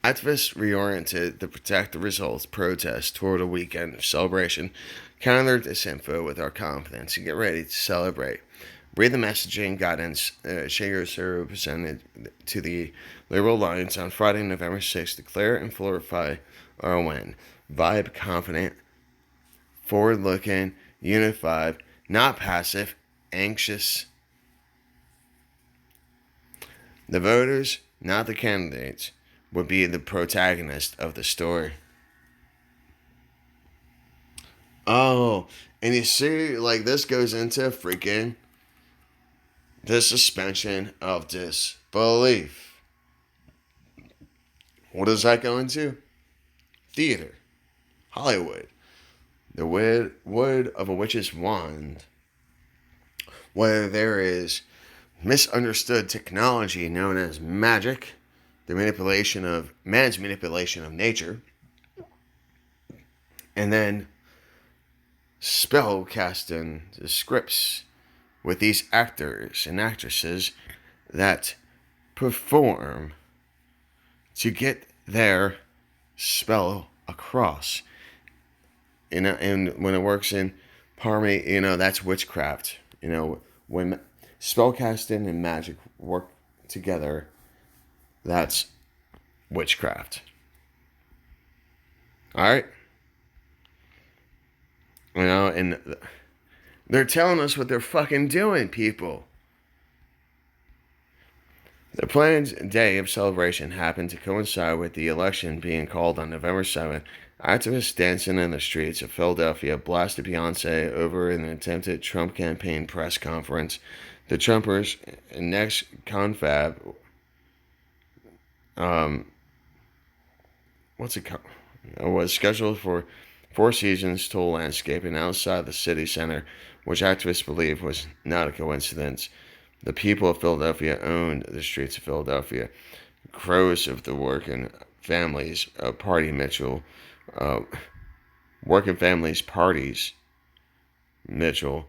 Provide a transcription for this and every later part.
Activists reoriented the protect the results protest toward a weekend of celebration, counter this info with our confidence and get ready to celebrate. Read the messaging guidance Shaker presented to the Liberal Alliance on Friday, November 6th. Declare and clarify our win. Vibe confident, forward looking, unified, not passive, anxious. The voters, not the candidates, would be the protagonist of the story. Oh, and you see, like, this goes into freaking the suspension of disbelief. What does that go into? Theater, Hollywood, the wood of a witch's wand, where there is misunderstood technology known as magic, the manipulation of man's manipulation of nature, and then spell casting the scripts with these actors and actresses that perform to get their spell across. And when it works in harmony, that's witchcraft. When spellcasting and magic work together, that's witchcraft. All right? And they're telling us what they're fucking doing, people. The planned day of celebration happened to coincide with the election being called on November 7th. Activists dancing in the streets of Philadelphia blasted Beyonce over an attempted Trump campaign press conference. The Trumpers' next confab, was scheduled for Four Seasons toll landscaping outside the city center, which activists believe was not a coincidence. The people of Philadelphia owned the streets of Philadelphia. Crows of the working families party Mitchell. Working families parties Mitchell.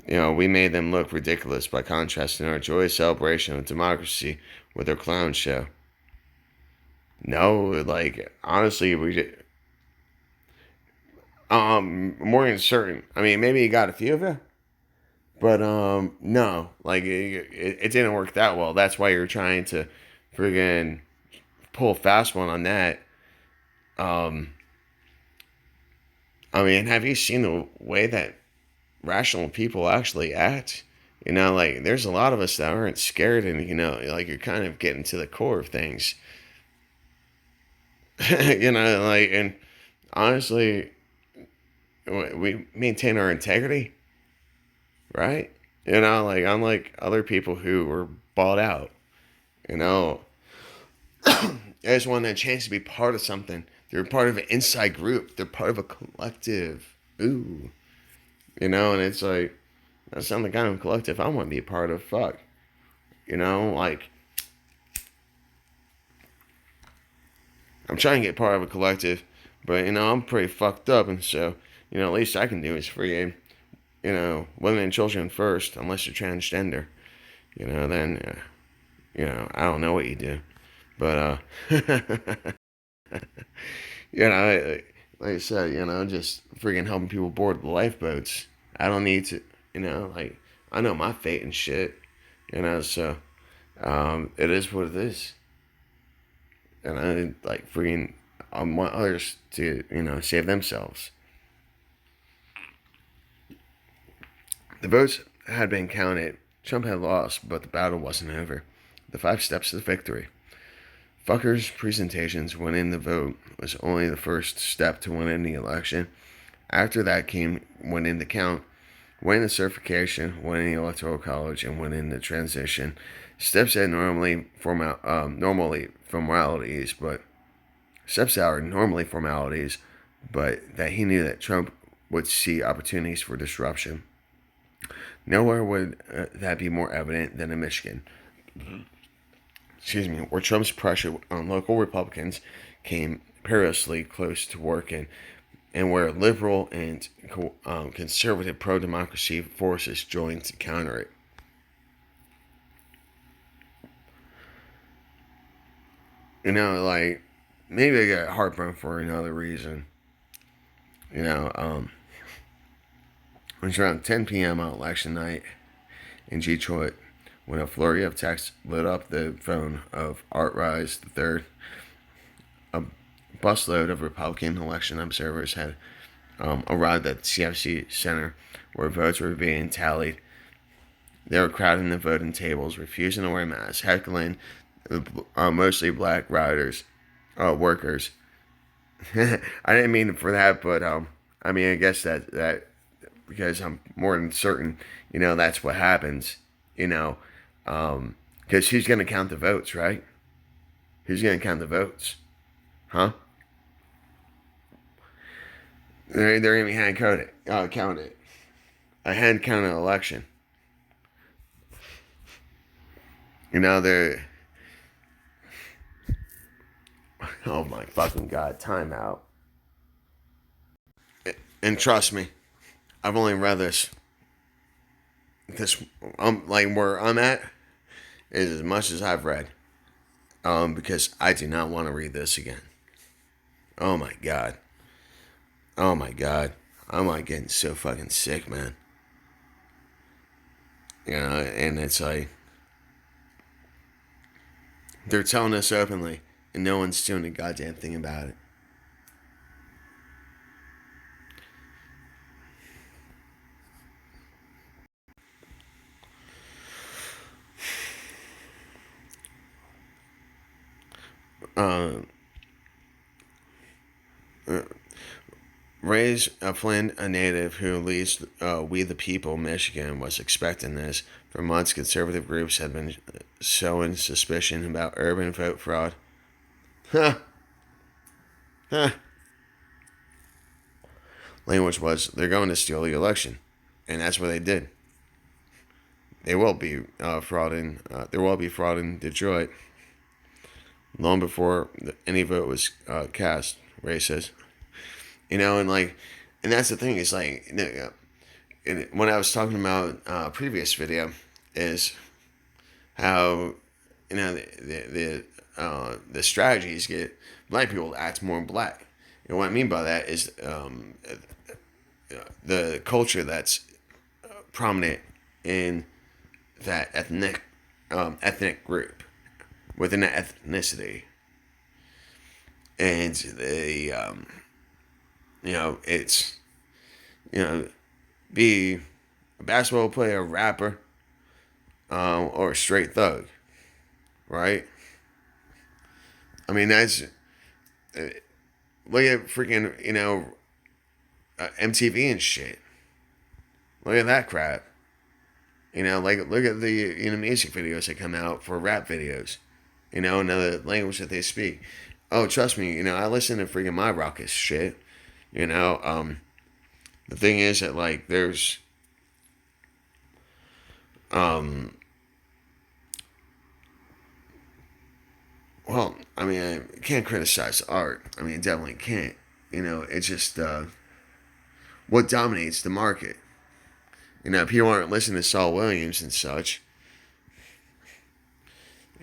We made them look ridiculous by contrasting our joyous celebration of democracy with their clown show. No, honestly, we did. More than certain. I mean, maybe you got a few of you, but no, it didn't work that well. That's why you're trying to friggin' pull a fast one on that. I mean, have you seen the way that rational people actually act? There's a lot of us that aren't scared, and you're kind of getting to the core of things. And honestly, we maintain our integrity, right? Unlike other people who were bought out, they just want a chance to be part of something. They're part of an inside group. They're part of a collective. Ooh. And it's like, that's not the kind of collective I want to be a part of. Fuck. I'm trying to get part of a collective, but, I'm pretty fucked up, and so, at least I can do is free, women and children first, unless you're transgender. Then, I don't know what you do. But, like I said, just freaking helping people board the lifeboats. I don't need to, I know my fate and shit, so, it is what it is. And I want others to, save themselves. The votes had been counted. Trump had lost, but the battle wasn't over. The 5 steps to victory. Fucker's presentations winning the vote was only the first step to winning the election. After that came winning the count, winning the certification, winning the electoral college, and winning the transition. Steps that normally formalities, but steps that are normally formalities, but that he knew that Trump would see opportunities for disruption. Nowhere would that be more evident than in Michigan. Where Trump's pressure on local Republicans came perilously close to working, and where liberal and conservative pro-democracy forces joined to counter it. maybe I got heartburn for another reason. You know, it was around 10 p.m. on election night in Detroit when a flurry of texts lit up the phone of Art Rise III. A busload of Republican election observers had arrived at the CFC Center where votes were being tallied. They were crowding the voting tables, refusing to wear masks, heckling mostly black riders, workers. I didn't mean for that, but I mean, I guess that because I'm more than certain, that's what happens, you know, because who's going to count the votes, right? Who's going to count the votes, huh? They're going to be hand counted, counted. A hand counted election. They're. Oh my fucking god! Timeout. And trust me, I've only read this. Like where I'm at is as much as I've read. Because I do not want to read this again. Oh my god. Oh my god. I'm like getting so fucking sick, man. And it's like they're telling us openly, and no one's doing a goddamn thing about it. Uh, uh, Ray's Flynn, a native who leads We the People, Michigan, was expecting this. For months, conservative groups had been sowing suspicion about urban vote fraud. Huh. Huh. Language was, they're going to steal the election. And that's what they did. They will be frauding. There will be fraud in Detroit long before any vote was cast. Ray says, and that's the thing. It's like when I was talking about previous video, is how the strategies get black people to act more black. And what I mean by that is the culture that's prominent in that ethnic group within that ethnicity, and it's be a basketball player, a rapper, or a straight thug, right? I mean that's look at freaking MTV and shit. Look at that crap. Look at the music videos that come out for rap videos. Another language that they speak. Oh, trust me, I listen to freaking my raucous shit. The thing is that there's well, I mean, I can't criticize art. I mean, definitely can't. It's just what dominates the market. People aren't listening to Saul Williams and such.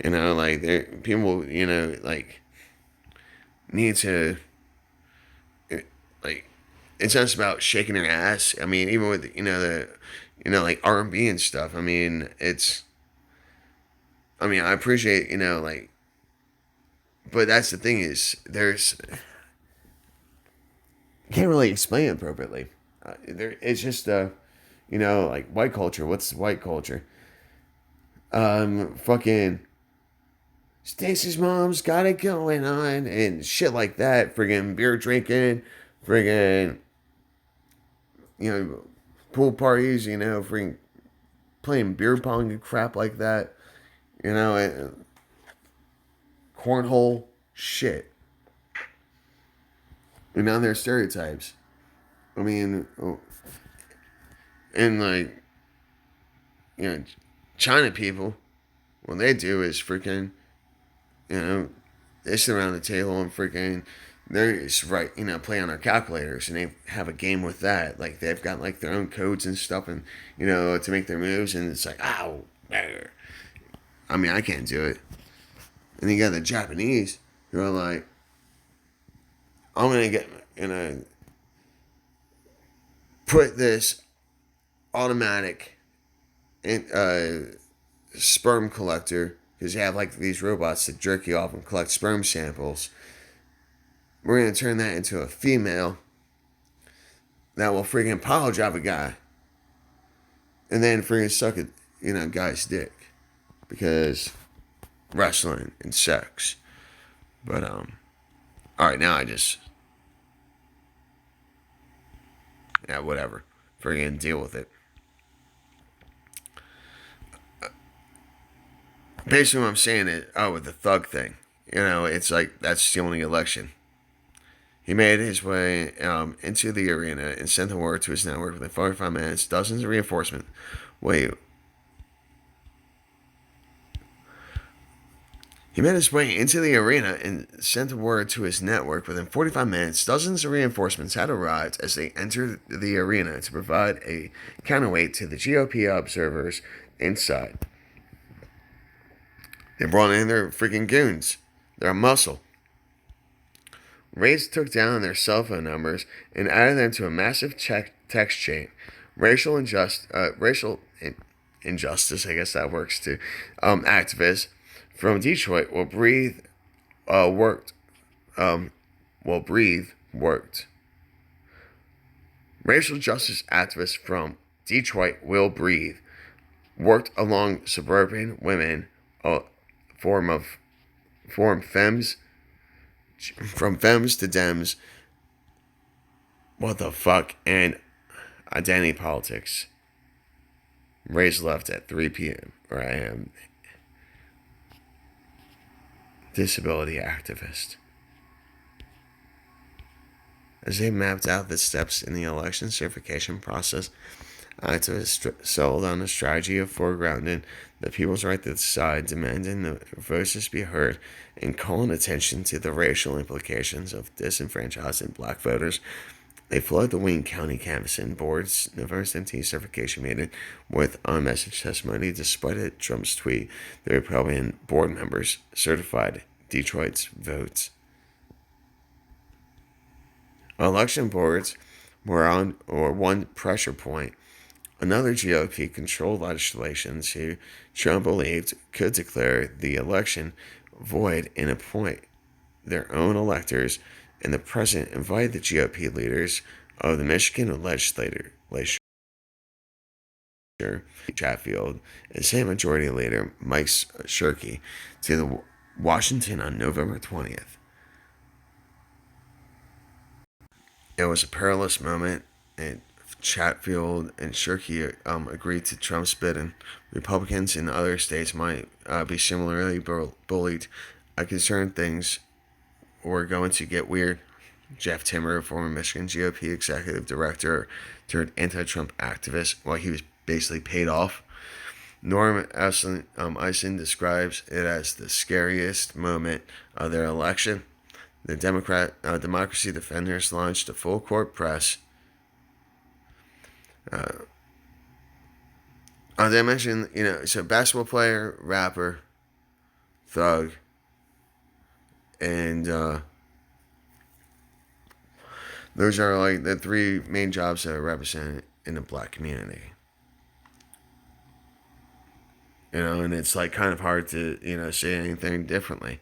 People, need to, like, it's not just about shaking their ass. I mean, even with, like R&B and stuff. I mean, I appreciate, but that's the thing is, can't really explain it appropriately. It's just, like white culture. What's white culture? Fucking Stacy's mom's got it going on and shit like that. Friggin' beer drinking, friggin', pool parties, friggin' playing beer pong and crap like that, and cornhole shit. And now they're stereotypes. I mean, and China people, what they do is freaking, they sit around the table and freaking, they're just play on their calculators and they have a game with that. Like they've got their own codes and stuff and, to make their moves and it's like, ow. I mean, I can't do it. And then you got the Japanese who are like, I'm gonna put this automatic sperm collector, because you have like these robots that jerk you off and collect sperm samples. We're gonna turn that into a female that will freaking pile drive a guy and then freaking suck a guy's dick because wrestling and sex. But all right, now I just whatever, freaking deal with it. Basically, what I'm saying is, with the thug thing, it's like that's stealing the election. He made his way into the arena and sent the word to his network within 45 minutes. Dozens of reinforcements. Wait. He made his way into the arena and sent word to his network within 45 minutes. Dozens of reinforcements had arrived as they entered the arena to provide a counterweight to the GOP observers inside. They brought in their freaking goons, their muscle. Raids took down their cell phone numbers and added them to a massive text chain. Racial injustice, I guess that works too. Activists from Detroit will breathe worked. Will breathe worked. Racial justice activists from Detroit will breathe worked along suburban women, form femmes, from femmes to dems. What the fuck? And identity politics. Raised left at 3 p.m. where I am. Disability activist. As they mapped out the steps in the election certification process, activists settled on a strategy of foregrounding the people's right to decide, demanding the voices be heard, and calling attention to the racial implications of disenfranchising black voters. They flooded the Wayne County Canvassing Board's November 17th certification meeting with on-message testimony. Despite Trump's tweet, the Republican board members certified Detroit's votes. Election boards were one pressure point. Another GOP-controlled legislation who Trump believed could declare the election void and appoint their own electors, and the president invited the GOP leaders of the Michigan legislature, Chatfield, and Senate Majority Leader Mike Shirkey, to the Washington on November 20th. It was a perilous moment, and Chatfield and Shirkey agreed to Trump's bidding. Republicans in other states might be similarly bullied. Concerned things were going to get weird. Jeff Timmer, former Michigan GOP executive director turned anti-Trump activist, while he was basically paid off. Norm Eisen describes it as the scariest moment of their election. The Democracy Defenders launched a full court press. As I mentioned, so basketball player, rapper, thug, and those are like the three main jobs that are represented in the black community. And it's like kind of hard to, say anything differently.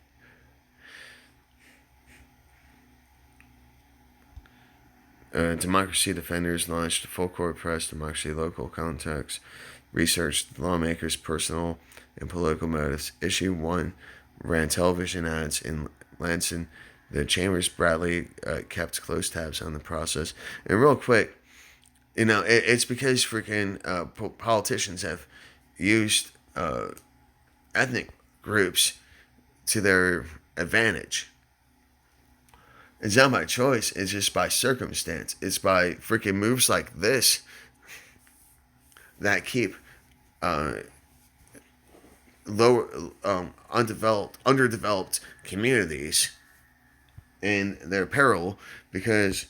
Democracy Defenders launched a full court press, Democracy Local Context, researched lawmakers' personal and political motives. Issue 1 ran television ads in Lansing. The Chambers Bradley kept close tabs on the process. And real quick, it's because freaking politicians have used ethnic groups to their advantage. It's not by choice. It's just by circumstance. It's by freaking moves like this that keep underdeveloped communities in their peril, because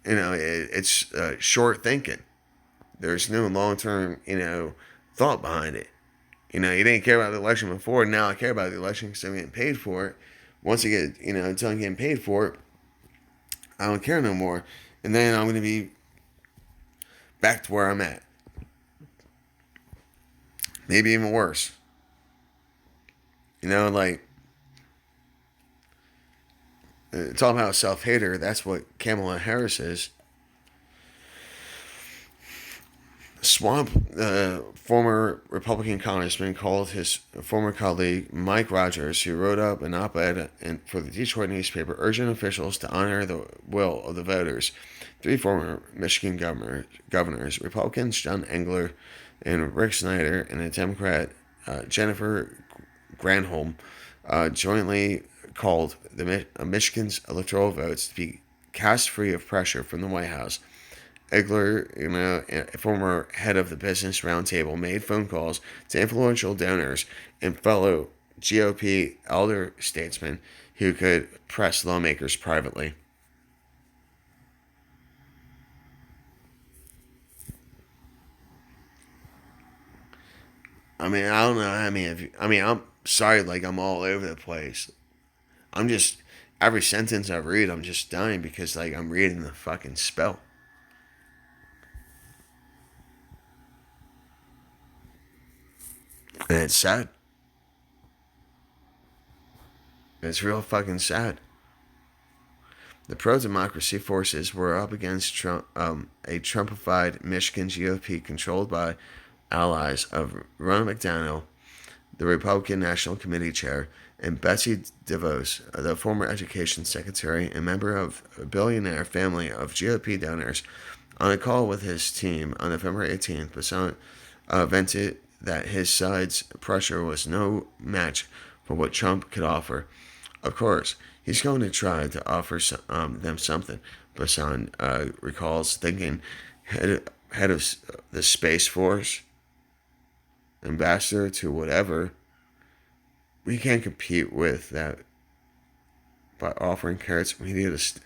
it's short thinking. There's no long-term thought behind it. You didn't care about the election before. Now I care about the election because I'm getting paid for it. Once I get, until I'm getting paid for it, I don't care no more. And then I'm going to be back to where I'm at. Maybe even worse. You know, like, talking about self-hater, that's what Kamala Harris is. Swamp, former Republican congressman, called his former colleague Mike Rogers, who wrote up an op-ed for the Detroit newspaper, urging officials to honor the will of the voters. Three former Michigan governors, Republicans John Engler and Rick Snyder, and a Democrat, Jennifer Granholm, jointly called Michigan's electoral votes to be cast free of pressure from the White House. Egler, a former head of the Business Roundtable, made phone calls to influential donors and fellow GOP elder statesmen who could press lawmakers privately. I mean, I don't know. I'm sorry, like, I'm all over the place. I'm just, every sentence I read, I'm just dying because, like, I'm reading the fucking spell. And it's sad. It's real fucking sad. The pro-democracy forces were up against a Trumpified Michigan GOP controlled by allies of Ron McDaniel, the Republican National Committee chair, and Betsy DeVos, the former education secretary and member of a billionaire family of GOP donors. On a call with his team on November 18th, Basant vented that his side's pressure was no match for what Trump could offer. Of course, he's going to try to offer them something, Basant recalls, thinking head of the Space Force, ambassador to whatever. We can't compete with that by offering carrots. We need to.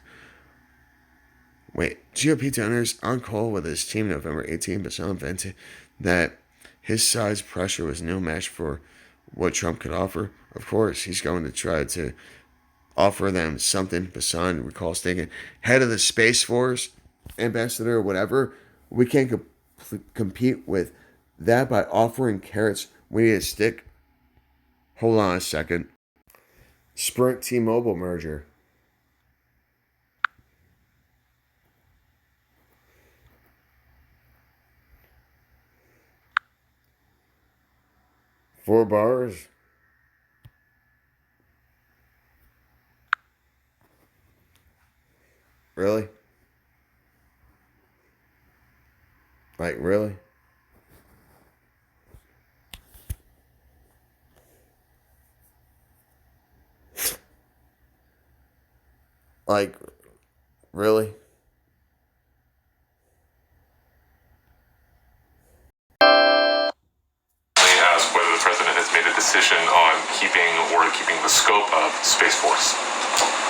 Wait, GOP donors on call with his team November 18th, Basant vented that his side's pressure was no match for what Trump could offer. Of course, he's going to try to offer them something. Basant recalls thinking, head of the Space Force, ambassador, whatever. We can't compete with that by offering carrots. We need a stick. Hold on a second. Sprint T-Mobile merger. Four bars. Really? Like, really? Like, really? Asked whether the president has made a decision on keeping the scope of Space Force.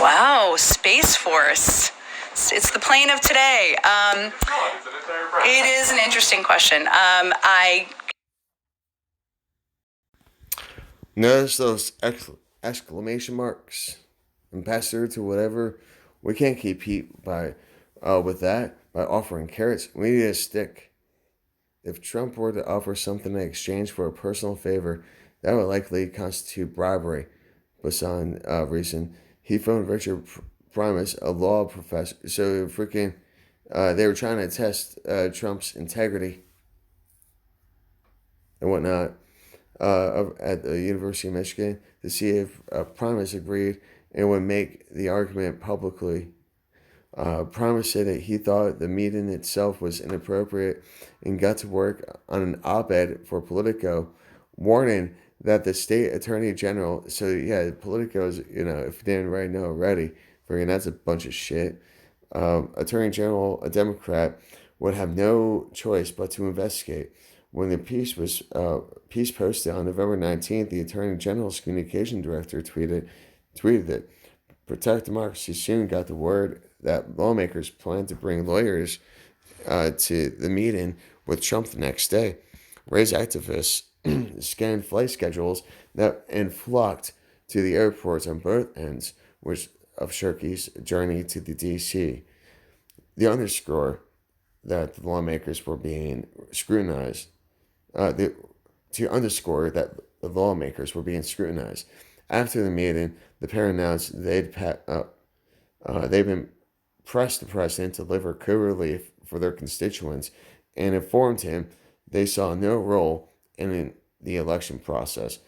Wow, Space Force. It's the plane of today. It is an interesting question. I Notice those exclamation marks. Ambassador to whatever. We can't compete with that by offering carrots. We need a stick. If Trump were to offer something in exchange for a personal favor, that would likely constitute bribery. Basant reasoned. He phoned Richard Primus, a law professor. So freaking, they were trying to test Trump's integrity and whatnot at the University of Michigan to see if Primus agreed and would make the argument publicly. Primus said that he thought the meeting itself was inappropriate and got to work on an op-ed for Politico, warning that the state attorney general. So yeah, Politico's, if you didn't already know already, freaking that's a bunch of shit. Attorney General, a Democrat, would have no choice but to investigate. When the piece posted on November 19th, the Attorney General's communication director tweeted that Protect Democracy soon got the word that lawmakers plan to bring lawyers to the meeting with Trump the next day. Race activists scanned flight schedules and flocked to the airports on both ends, which of Shirky's journey to the D.C. The underscore that the lawmakers were being scrutinized, to underscore that the lawmakers were being scrutinized. After the meeting, the pair announced they've been pressed the president to deliver coup relief for their constituents and informed him they saw no role in the election process.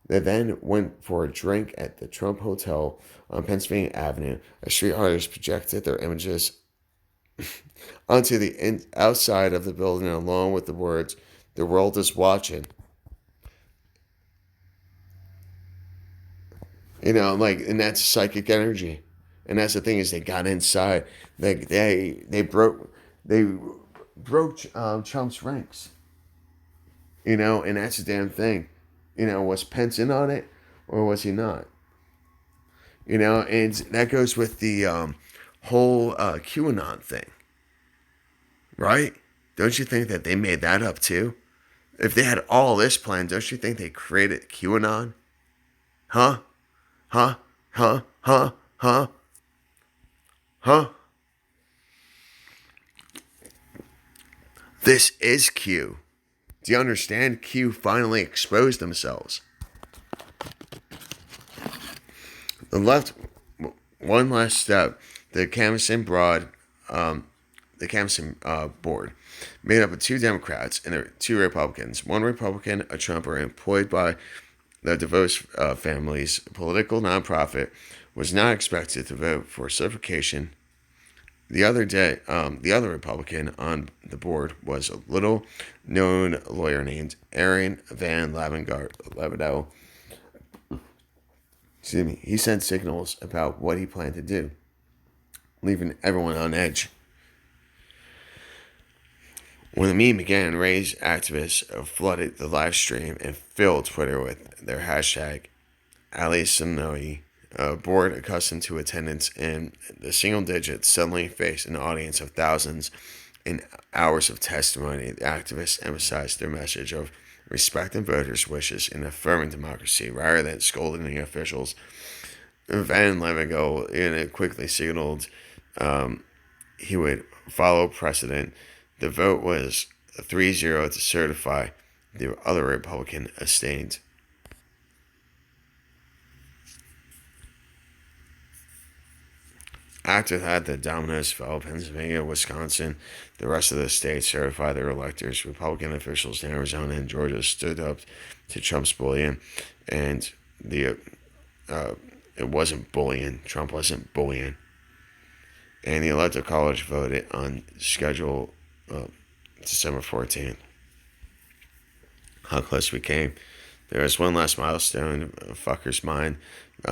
They then went for a drink at the Trump Hotel on Pennsylvania Avenue. As street artists projected their images onto the outside of the building along with the words, "The world is watching." And that's psychic energy. And that's the thing is they got inside. They broke Trump's ranks. And that's the damn thing. Was Pence in on it or was he not? And that goes with the whole QAnon thing, right? Don't you think that they made that up too? If they had all this planned, don't you think they created QAnon? Huh? Huh? Huh? Huh? Huh? Huh? This is Q. Do you understand? Q finally exposed themselves. The left, one last step. The canvassing board, made up of 2 Democrats and 2 Republicans. One Republican, a Trumper employed by the DeVos family's political nonprofit, was not expected to vote for certification. The other Republican on the board was a little-known lawyer named Aaron Van Lavendale. Excuse me. He sent signals about what he planned to do, leaving everyone on edge. When the meme began, Ray's activists flooded the live stream and filled Twitter with their hashtag #AliSonoi. A board accustomed to attendance in the single digits suddenly faced an audience of thousands in hours of testimony. The activists emphasized their message of respecting voters' wishes and affirming democracy rather than scolding the officials. Van Levengo quickly signaled he would follow precedent. The vote was 3-0 to certify. The other Republican abstained. After that, the dominoes fell. Pennsylvania, Wisconsin, the rest of the states certified their electors. Republican officials in Arizona and Georgia stood up to Trump's bullying, and it wasn't bullying. Trump wasn't bullying. And the Electoral College voted on schedule December 14th. How close we came. There was one last milestone, fucker's mind.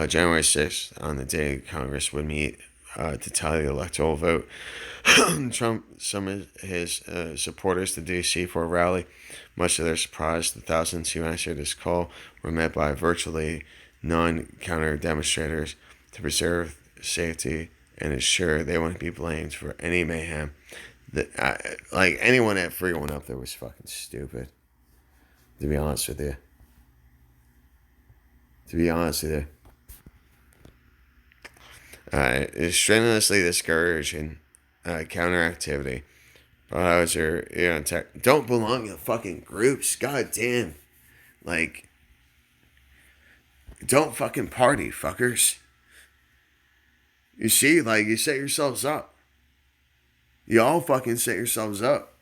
January 6th, on the day Congress would meet to tally the electoral vote. Trump summoned his supporters to D.C. for a rally. Much to their surprise, the thousands who answered his call were met by virtually non-counter demonstrators to preserve safety and ensure they wouldn't be blamed for any mayhem. Anyone that freaking went up there was fucking stupid. To be honest with you. It's strenuously discouraging counter activity. Don't belong in fucking groups. God damn. Don't fucking party, fuckers. You see, you set yourselves up. You all fucking set yourselves up.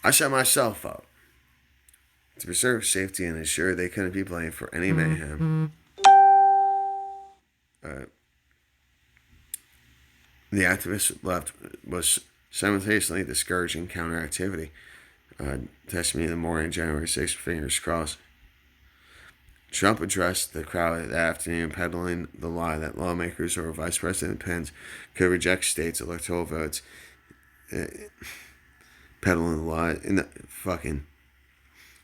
I set myself up to preserve safety and ensure they couldn't be blamed for any mayhem. The activist left was simultaneously discouraging counter activity. Testimony in the morning, January 6th, fingers crossed. Trump addressed the crowd that afternoon, peddling the lie that lawmakers or Vice President Pence could reject states' electoral votes. Peddling the lie.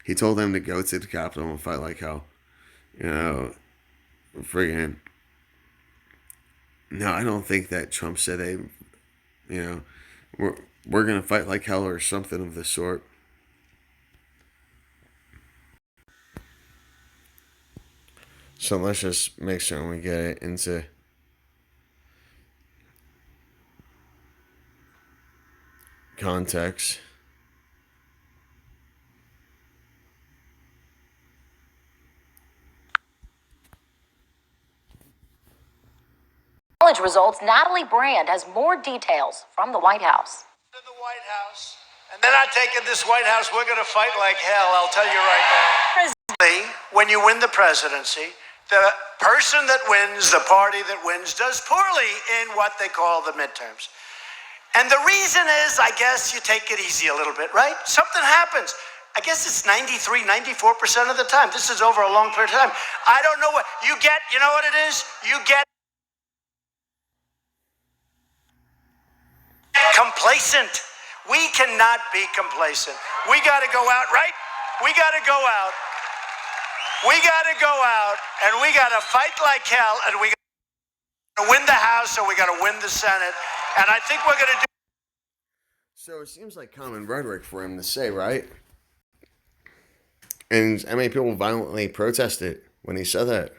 He told them to go to the Capitol and fight like hell. Friggin'. No, I don't think that Trump said we're going to fight like hell or something of the sort. So let's just make sure we get it into context. College results, Natalie Brand has more details from the White House. To the White House, and they're not taking this White House. We're going to fight like hell, I'll tell you right now. When you win the presidency, the person that wins, the party that wins, does poorly in what they call the midterms. And the reason is, I guess, you take it easy a little bit, right? Something happens. I guess it's 93, 94% of the time. This is over a long period of time. I don't know what you get. You know what it is? You get complacent. We cannot be complacent. We got to go out, right? We got to go out. We got to go out, and we got to fight like hell, and we got to win the House, and we got to win the Senate. And I think we're going to do. So it seems like common rhetoric for him to say, right? And how many people violently protested when he said that?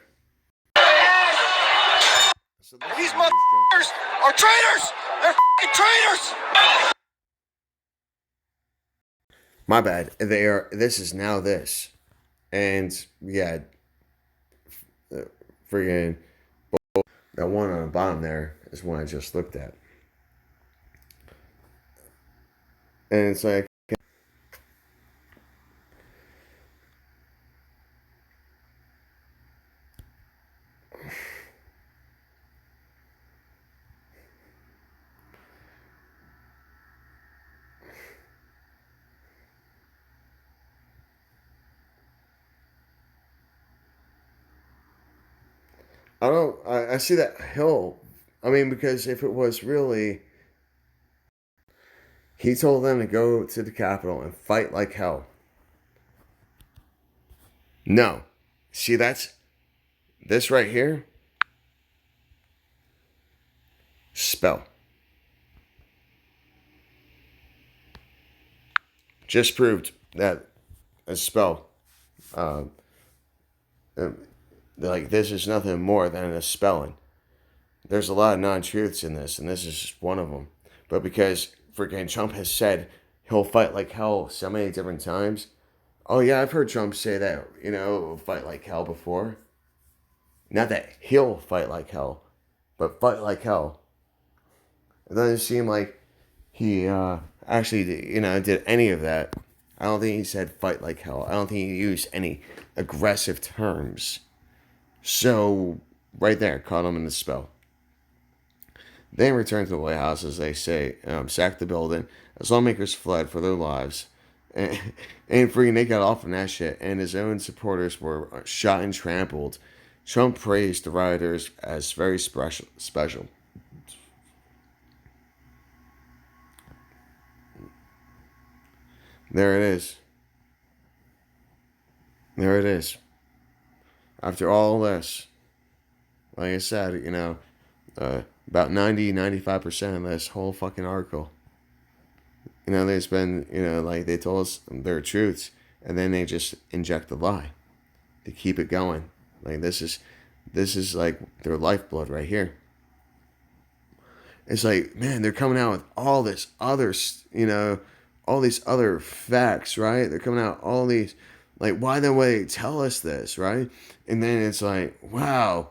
So These motherfuckers are traitors! They're f***ing traitors! My bad. They are. This is now this, and yeah, friggin' that one on the bottom there is one I just looked at, and it's like. I see that hill. I mean, because if it was really, he told them to go to the Capitol and fight like hell. No. See, that's this right here. Spell. Just proved that a spell. Like, this is nothing more than a spelling. There's a lot of non-truths in this, and this is just one of them. But because freaking Trump has said he'll fight like hell so many different times. Oh yeah, I've heard Trump say that, fight like hell before. Not that he'll fight like hell, but fight like hell. It doesn't seem like he actually, did any of that. I don't think he said fight like hell. I don't think he used any aggressive terms. So, right there, caught him in the spell. They returned to the White House, as they say, sacked the building, as lawmakers fled for their lives. And freaking they got off on that shit, and his own supporters were shot and trampled. Trump praised the rioters as very special. There it is. There it is. After all this, like I said, about 95% of this whole fucking article. There's been, like they told us their truths, and then they just inject the lie to keep it going. Like this is like their lifeblood right here. It's like, man, they're coming out with all this other, all these other facts, right? They're coming out all these, like, why don't they tell us this, right? And then it's like, wow,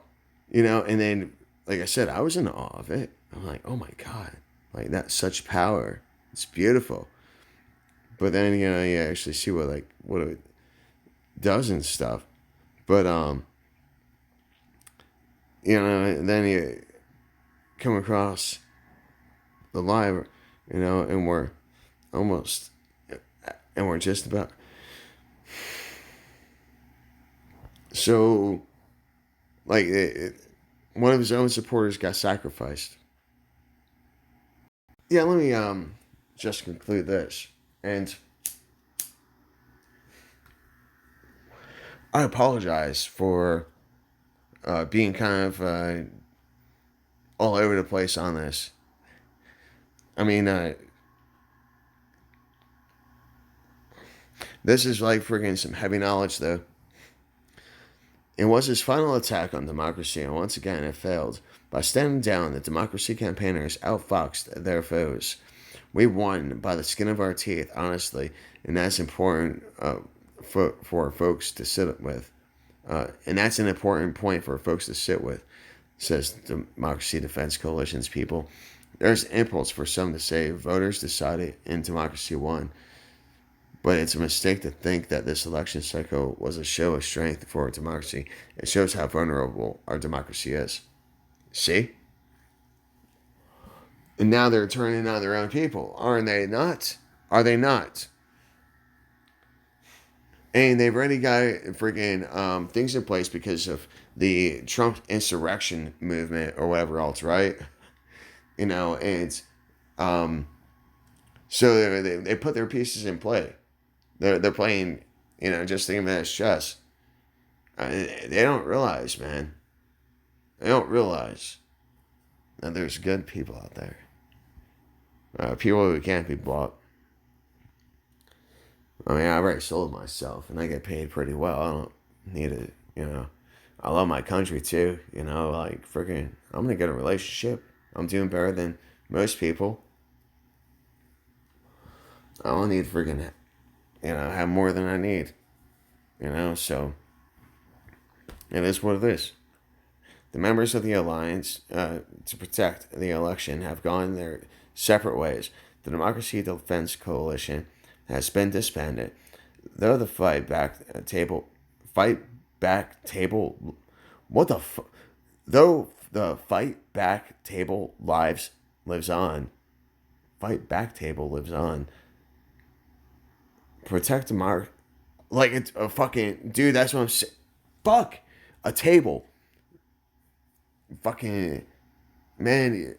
and then, like I said, I was in awe of it. I'm like, oh my God, like that's such power. It's beautiful. But then, you actually see what it does and stuff. But, then you come across the live, and we're just about. So, like, one of his own supporters got sacrificed. Yeah, let me just conclude this. And I apologize for being kind of all over the place on this. I mean, this is like freaking some heavy knowledge, though. It was his final attack on democracy, and once again it failed. By standing down, the democracy campaigners outfoxed their foes. We won by the skin of our teeth, honestly, and that's important for folks to sit with. And that's an important point for folks to sit with, says Democracy Defense Coalition's people. There's impulse for some to say voters decided and democracy won. But it's a mistake to think that this election cycle was a show of strength for democracy. It shows how vulnerable our democracy is. See? And now they're turning on their own people. Aren't they not? Are they not? And they've already got freaking things in place because of the Trump insurrection movement or whatever else, right? And so they put their pieces in play. They're playing, just thinking of it as chess. They don't realize, man. They don't realize that there's good people out there. People who can't be bought. I mean, I already sold myself, and I get paid pretty well. I don't need it, I love my country, too. Freaking, I'm going to get a relationship. I'm doing better than most people. I don't need freaking, have more than I need. So it is what it is. The members of the alliance to protect the election have gone their separate ways. The Democracy Defense Coalition has been disbanded. Though the fight back table, what the fuck? Though the fight back table lives on. Fight back table lives on. Protect democracy. Like, it's a fucking... Dude, that's what I'm saying. Fuck! A table. Fucking... Man...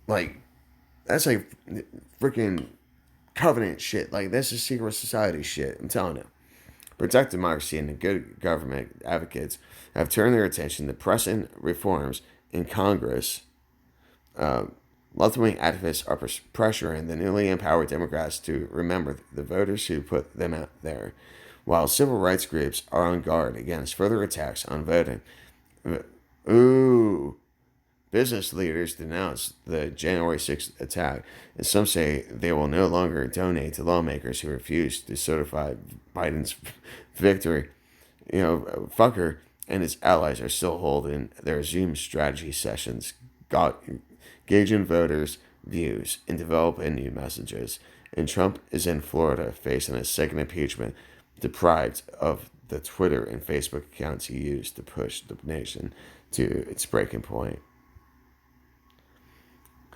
Like... That's like freaking covenant shit. Like, this is secret society shit. I'm telling you. Protect democracy and the good government advocates have turned their attention to pressing reforms in Congress. Left-wing activists are pressuring the newly empowered Democrats to remember the voters who put them out there, while civil rights groups are on guard against further attacks on voting. Ooh. Business leaders denounced the January 6th attack, and some say they will no longer donate to lawmakers who refuse to certify Biden's victory. Fucker and his allies are still holding their Zoom strategy sessions, gauging voters' views and developing new messages. And Trump is in Florida facing a second impeachment, deprived of the Twitter and Facebook accounts he used to push the nation to its breaking point.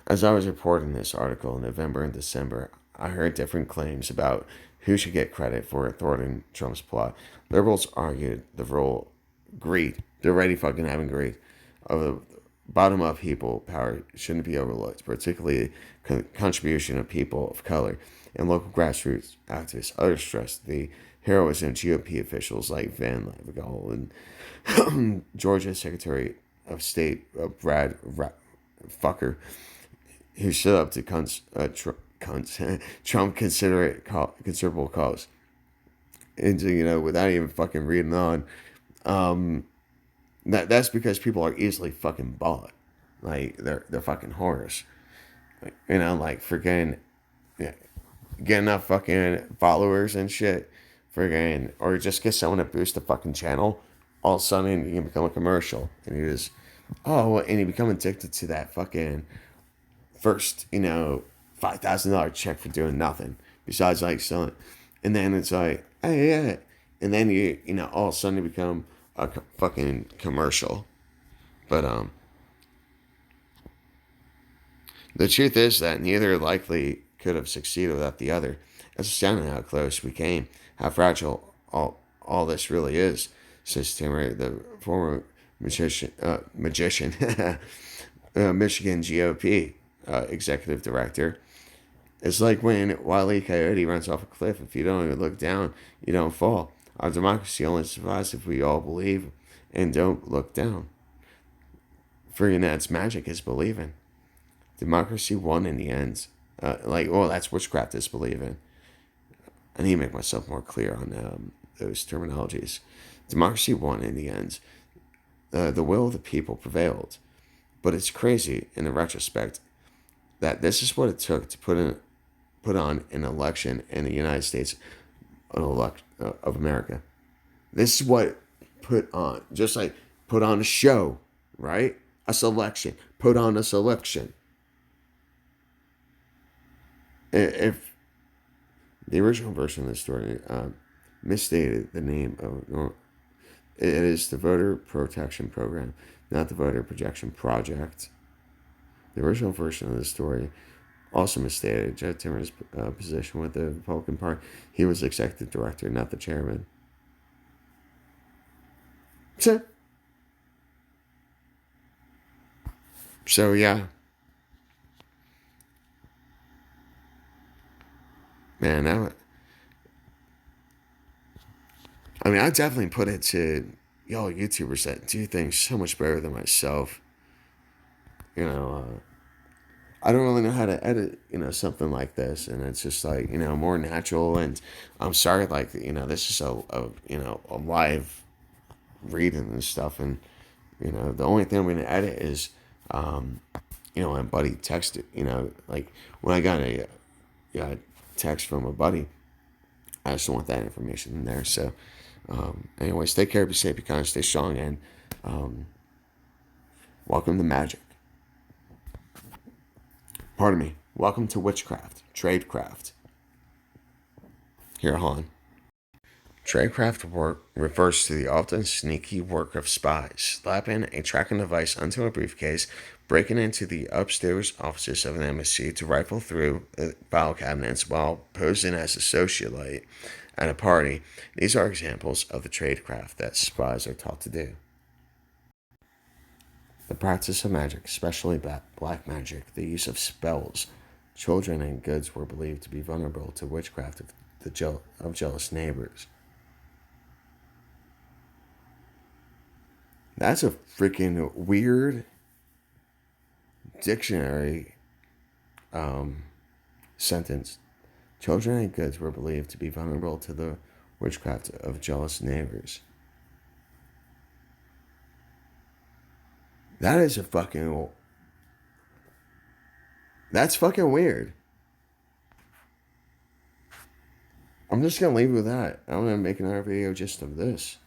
As I was reporting this article in November and December, I heard different claims about who should get credit for thwarting Trump's plot. Liberals argued the role greed, they're already fucking having greed, of the bottom-up people power shouldn't be overlooked, particularly contribution of people of color and local grassroots activists. Others stressed the heroism of GOP officials like Van Lavigol and Georgia Secretary of State Brad Fucker, who stood up to Trump considerable cause. And without even fucking reading on, that's because people are easily fucking bought. Like, they're fucking whores. Like freaking get enough fucking followers and shit, freaking, or just get someone to boost the fucking channel. All of a sudden, you can become a commercial, and you just and you become addicted to that fucking first, $5,000 check for doing nothing besides like selling, and then it's like, hey, yeah, and then you all of a sudden you become a fucking commercial. But the truth is that neither likely could have succeeded without the other. It's astounding how close we came, how fragile all this really is, says Timmer, the former magician, Michigan GOP executive director. It's like when Wile E. Coyote runs off a cliff. If you don't even look down, you don't fall. Our democracy only survives if we all believe and don't look down. Freaking that's magic is believing. Democracy won in the end. That's witchcraft is believing. I need to make myself more clear on those terminologies. Democracy won in the end. The will of the people prevailed. But it's crazy in the retrospect that this is what it took to put on an election in the United States of America. This is what put on, just like put on a show, right? A selection. Put on a selection. If the original version of the story misstated the name of it is the Voter Protection Program, not the Voter Projection Project. The original version of the story also misstated Joe Timmer's position with the Republican Party. He was executive director, not the chairman. So yeah. Man, I definitely put it to y'all YouTubers that do things so much better than myself. I don't really know how to edit, something like this, and it's just like, more natural. And I'm sorry, like, this is a live reading and stuff, and the only thing I'm gonna edit is, when buddy texted, like when I got a text from a buddy, I just don't want that information in there. So, anyways, take care, be safe, be kind, stay strong, and welcome to magic. Pardon me. Welcome to witchcraft, tradecraft. Here, Han. Tradecraft work refers to the often sneaky work of spies, slapping a tracking device onto a briefcase, breaking into the upstairs offices of an embassy to rifle through file cabinets while posing as a socialite at a party. These are examples of the tradecraft that spies are taught to do. The practice of magic, especially black magic, the use of spells, children, and goods were believed to be vulnerable to witchcraft of jealous neighbors. That's a freaking weird dictionary sentence. Children and goods were believed to be vulnerable to the witchcraft of jealous neighbors. That's fucking weird. I'm just gonna leave it with that. I'm gonna make another video just of this.